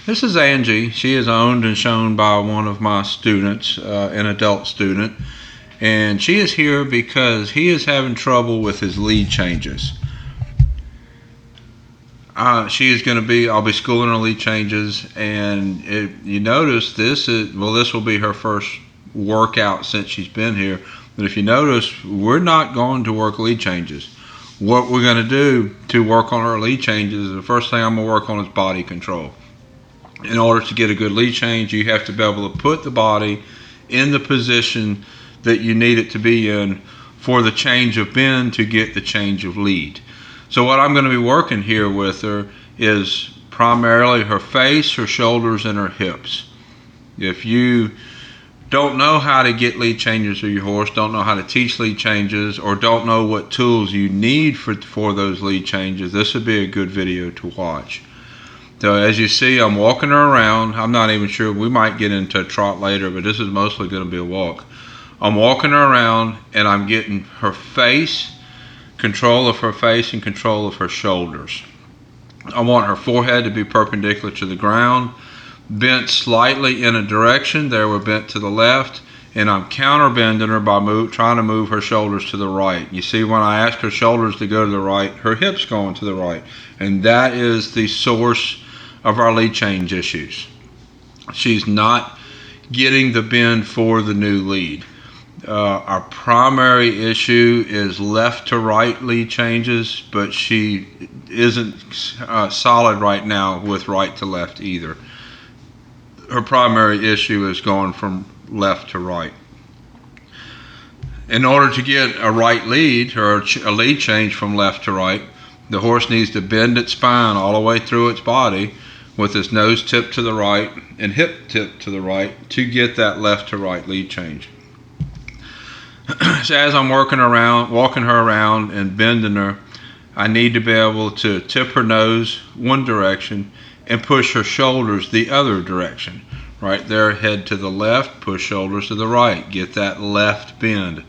This is Angie. She is owned and shown by one of my students, an adult student, and she is here because he is having trouble with his lead changes. She is going to be, I'll be schooling her lead changes, and you notice this will be her first workout since she's been here. But if you notice, we're not going to work lead changes. What we're going to do to work on her lead changes, the first thing I'm going to work on is body control. In order to get a good lead change, you have to be able to put the body in the position that you need it to be in for the change of bend to get the change of lead. So what I'm going to be working here with her is primarily her face, her shoulders, and her hips. If you don't know how to get lead changes for your horse, don't know how to teach lead changes, or don't know what tools you need for those lead changes, this would be a good video to watch. So as you see, I'm walking her around. I'm not even sure, we might get into a trot later, but this is mostly going to be a walk. I'm walking her around and I'm getting her face, control of her face and control of her shoulders. I want her forehead to be perpendicular to the ground, bent slightly in a direction. There we're bent to the left, and I'm counterbending her by trying to move her shoulders to the right. You see, when I ask her shoulders to go to the right, her hips going to the right, and that is the source of our lead change issues. She's not getting the bend for the new lead. Our primary issue is left to right lead changes, but she isn't solid right now with right to left either. Her primary issue is going from left to right. In order to get a right lead or a lead change from left to right, the horse needs to bend its spine all the way through its body with its nose tipped to the right and hip tipped to the right to get that left to right lead change. So as I'm walking her around and bending her, I need to be able to tip her nose one direction and push her shoulders the other direction. Right there, head to the left, push shoulders to the right, get that left bend.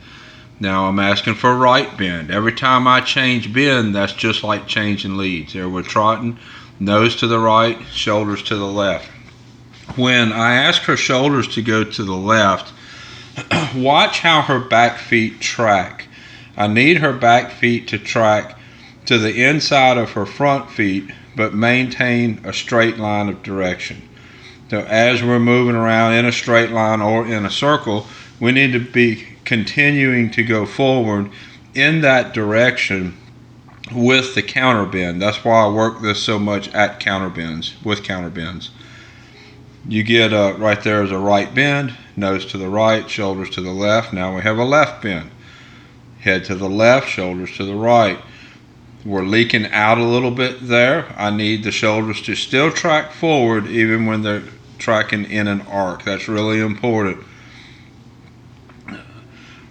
Now I'm asking for right bend. Every time I change bend, that's just like changing leads. There we're trotting, nose to the right, shoulders to the left. When I ask her shoulders to go to the left, watch how her back feet track. I need her back feet to track to the inside of her front feet, but maintain a straight line of direction. So as we're moving around in a straight line or in a circle, we need to be continuing to go forward in that direction with the counter bend. That's why I work this so much at counter bends, with counter bends. You get right there is a right bend, nose to the right, shoulders to the left. Now we have a left bend. Head to the left, shoulders to the right. We're leaking out a little bit there. I need the shoulders to still track forward even when they're tracking in an arc. That's really important.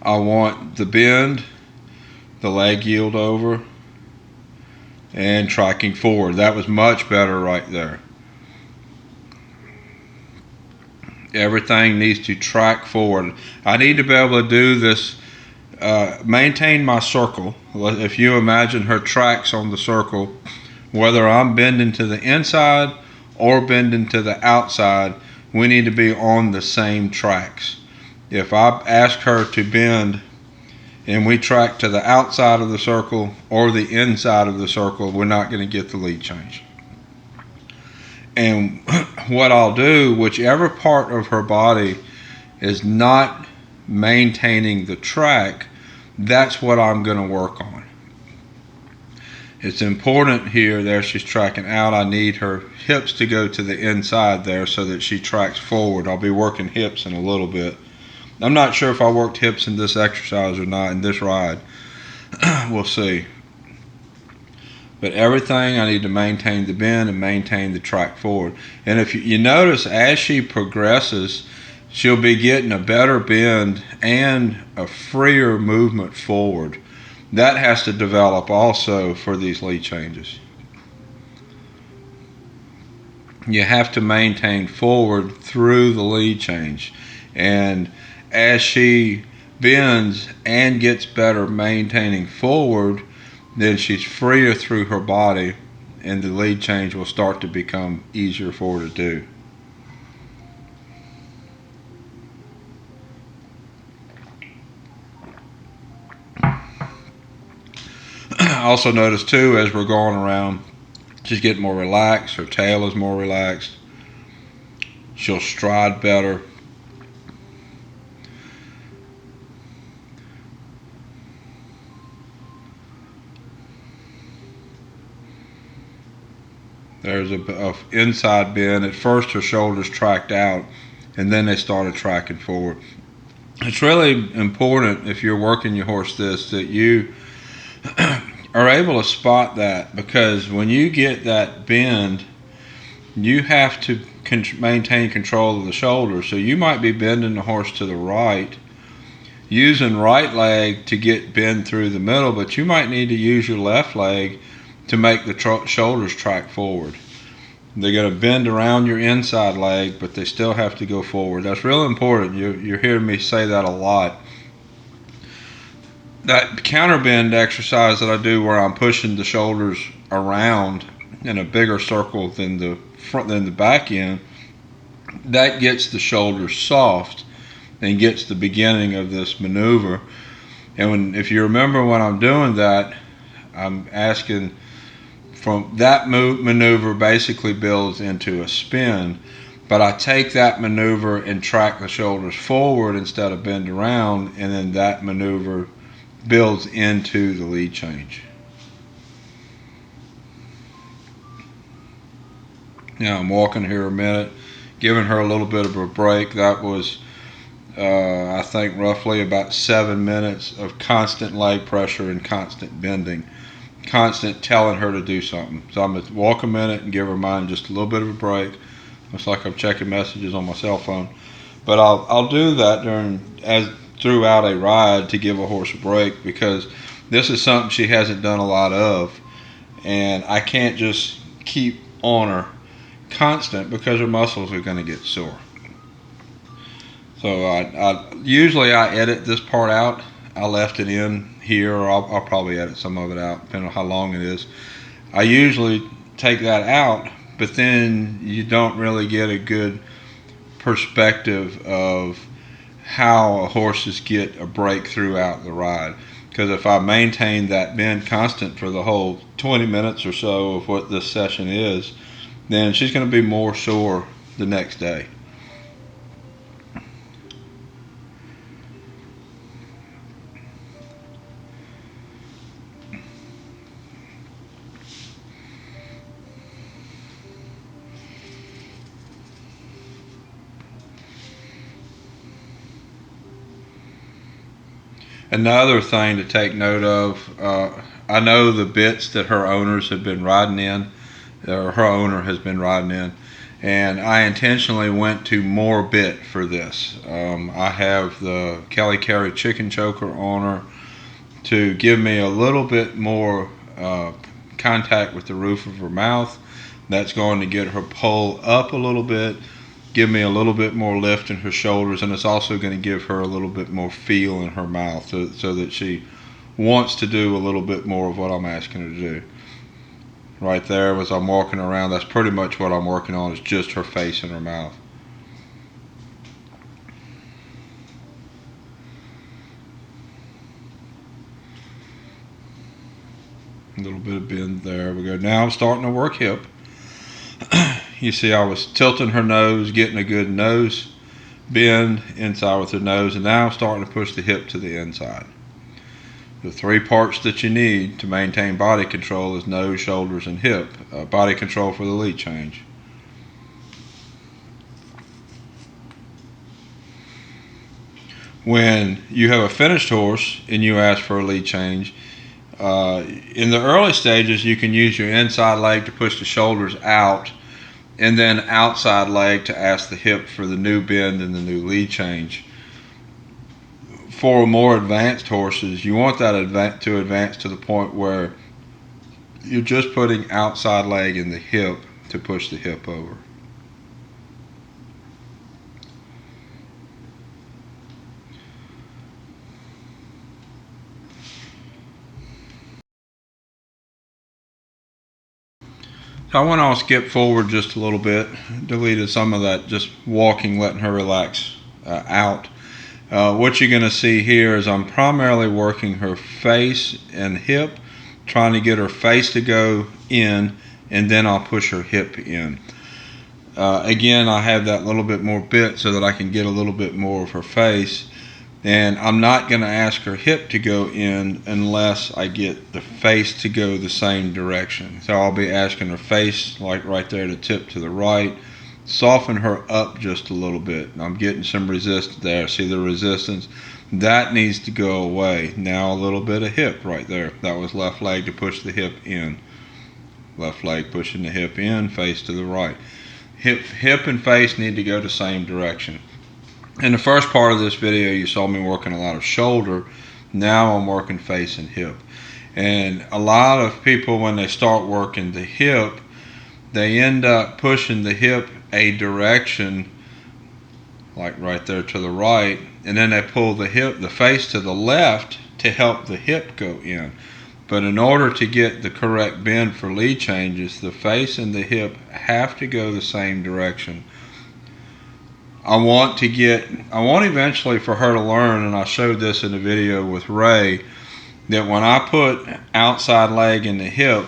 I want the bend, the leg yield over, and tracking forward. That was much better right there. Everything needs to track forward. I need to be able to do this, maintain my circle. If you imagine her tracks on the circle, whether I'm bending to the inside or bending to the outside, we need to be on the same tracks. If I ask her to bend and we track to the outside of the circle or the inside of the circle, we're not going to get the lead change. And what I'll do, whichever part of her body is not maintaining the track, that's what I'm going to work on. It's important here, there she's tracking out. I need her hips to go to the inside there so that she tracks forward. I'll be working hips in a little bit. I'm not sure if I worked hips in this exercise or not, in this ride. We'll see. But everything, I need to maintain the bend and maintain the track forward. And if you notice, as she progresses, she'll be getting a better bend and a freer movement forward. That has to develop also for these lead changes. You have to maintain forward through the lead change. And as she bends and gets better maintaining forward, then she's freer through her body and the lead change will start to become easier for her to do. I also noticed too, as we're going around, she's getting more relaxed. Her tail is more relaxed. She'll stride better. There's a inside bend. At first her shoulders tracked out, and then they started tracking forward. It's really important, if you're working your horse this, that you are able to spot that, because when you get that bend, you have to maintain control of the shoulder. So you might be bending the horse to the right, using right leg to get bend through the middle, but you might need to use your left leg to make the shoulders track forward. They're going to bend around your inside leg, but they still have to go forward. That's real important. You're hearing me say that a lot. That counter bend exercise that I do, where I'm pushing the shoulders around in a bigger circle than the front, than the back end, that gets the shoulders soft and gets the beginning of this maneuver. And if you remember when I'm doing that, I'm asking, from that maneuver basically builds into a spin, but I take that maneuver and track the shoulders forward instead of bend around, and then that maneuver builds into the lead change. Now I'm walking here a minute, giving her a little bit of a break. That was I think roughly about 7 minutes of constant leg pressure and constant bending, constant telling her to do something. So I'm going to walk a minute and give her mine just a little bit of a break. Looks like I'm checking messages on my cell phone, but I'll do that throughout a ride to give a horse a break, because this is something she hasn't done a lot of, and I can't just keep on her constant, because her muscles are going to get sore. So usually I edit this part out. I left it in here, or I'll probably edit some of it out, depending on how long it is. I usually take that out, but then you don't really get a good perspective of how horses get a break throughout the ride. Because if I maintain that bend constant for the whole 20 minutes or so of what this session is, then she's going to be more sore the next day. Another thing to take note of, I know the bits that her owners have been riding in, or her owner has been riding in, and I intentionally went to more bit for this. I have the Kelly Carey chicken choker on her to give me a little bit more contact with the roof of her mouth. That's going to get her pull up a little bit, give me a little bit more lift in her shoulders, and it's also going to give her a little bit more feel in her mouth, so that she wants to do a little bit more of what I'm asking her to do. Right there, as I'm walking around, that's pretty much what I'm working on, is just her face and her mouth. A little bit of bend there. We go. Now I'm starting to work hip. You see, I was tilting her nose, getting a good nose bend inside with her nose, and now I'm starting to push the hip to the inside. The three parts that you need to maintain body control is nose, shoulders, and hip. Body control for the lead change. When you have a finished horse and you ask for a lead change, in the early stages you can use your inside leg to push the shoulders out, and then outside leg to ask the hip for the new bend and the new lead change. For more advanced horses, you want that to advance to the point where you're just putting outside leg in the hip to push the hip over. I want to skip forward just a little bit, deleted some of that just walking, letting her relax out. What you're going to see here is I'm primarily working her face and hip, trying to get her face to go in, and then I'll push her hip in. Again, I have that little bit more bit so that I can get a little bit more of her face. And I'm not going to ask her hip to go in unless I get the face to go the same direction. So I'll be asking her face, like right there, to tip to the right. Soften her up just a little bit. I'm getting some resistance there. See the resistance? That needs to go away. Now a little bit of hip right there. That was left leg to push the hip in. Left leg pushing the hip in, face to the right. Hip and face need to go the same direction. In the first part of this video, you saw me working a lot of shoulder. Now I'm working face and hip. And a lot of people, when they start working the hip, they end up pushing the hip a direction, like right there to the right, and then they pull the face to the left to help the hip go in. But in order to get the correct bend for lead changes, the face and the hip have to go the same direction. I want eventually for her to learn, and I showed this in the video with Ray, that when I put outside leg in the hip,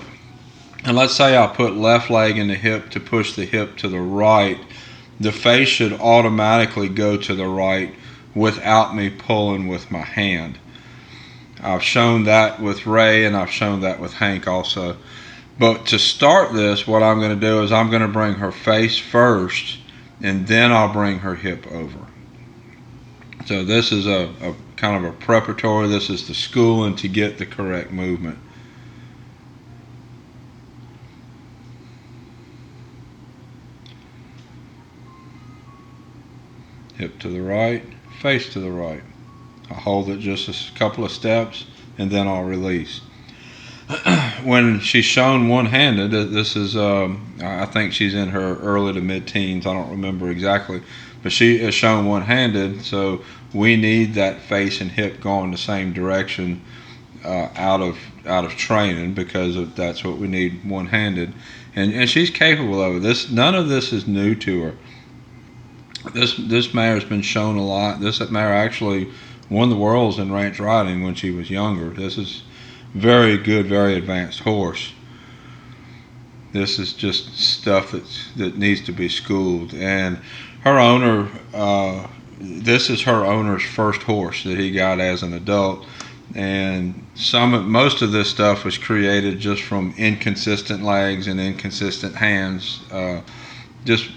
and let's say I put left leg in the hip to push the hip to the right, the face should automatically go to the right without me pulling with my hand. I've shown that with Ray, and I've shown that with Hank also. But to start this, what I'm going to do is I'm going to bring her face first, and then I'll bring her hip over. So this is a kind of a preparatory. This is the schooling to get the correct movement. Hip to the right, face to the right. I'll hold it just a couple of steps, and then I'll release. When she's shown one-handed, this is, I think she's in her early to mid-teens, I don't remember exactly, but she is shown one-handed, so we need that face and hip going the same direction out of training, because that's what we need one-handed, and she's capable of it. None of this is new to her. This mare has been shown a lot. This mare actually won the worlds in ranch riding when she was younger. This is very good, very advanced horse. This is just stuff that needs to be schooled. And her owner, this is her owner's first horse that he got as an adult. And most of this stuff was created just from inconsistent legs and inconsistent hands, just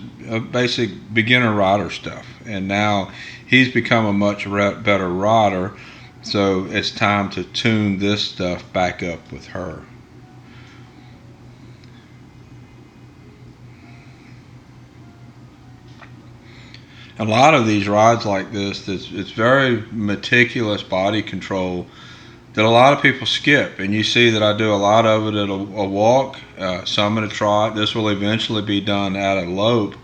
basic beginner rider stuff. And now he's become a much better rider. So it's time to tune this stuff back up with her. A lot of these rides like this, it's very meticulous body control that a lot of people skip. And you see that I do a lot of it at a walk, some at a trot. This will eventually be done at a lope.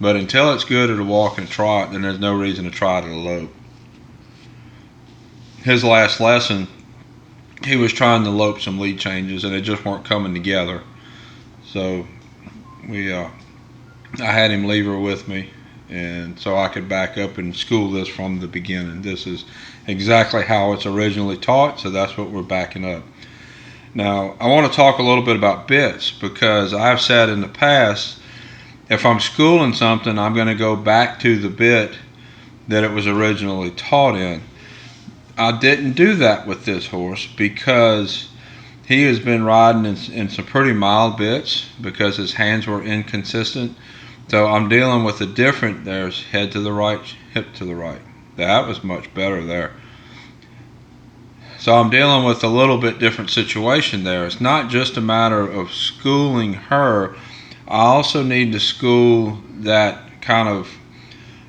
But until it's good at a walk and a trot, then there's no reason to try it at a lope. His last lesson, he was trying to lope some lead changes, and they just weren't coming together. So I had him leave her with me, and so I could back up and school this from the beginning. This is exactly how it's originally taught, so that's what we're backing up. Now, I want to talk a little bit about bits, because I've said in the past, if I'm schooling something, I'm going to go back to the bit that it was originally taught in. I didn't do that with this horse because he has been riding in some pretty mild bits because his hands were inconsistent. So I'm dealing with there's head to the right, hip to the right. That was much better there. So I'm dealing with a little bit different situation there. It's not just a matter of schooling her. I also need to school that kind of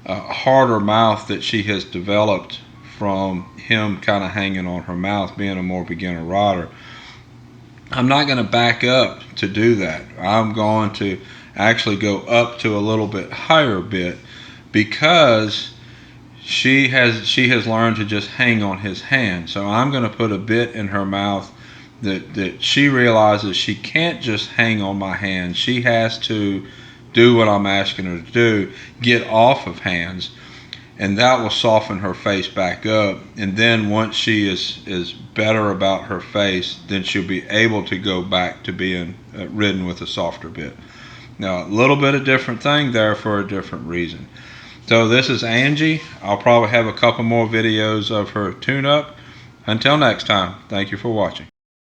harder mouth that she has developed from him kind of hanging on her mouth, being a more beginner rider. I'm not going to back up to do that. I'm going to actually go up to a little bit higher bit, because she has learned to just hang on his hand. So I'm going to put a bit in her mouth that she realizes she can't just hang on my hands. She has to do what I'm asking her to do, get off of hands, and that will soften her face back up. And then once she is better about her face, then she'll be able to go back to being ridden with a softer bit. Now, a little bit of different thing there for a different reason. So this is Angie. I'll probably have a couple more videos of her tune-up. Until next time, thank you for watching.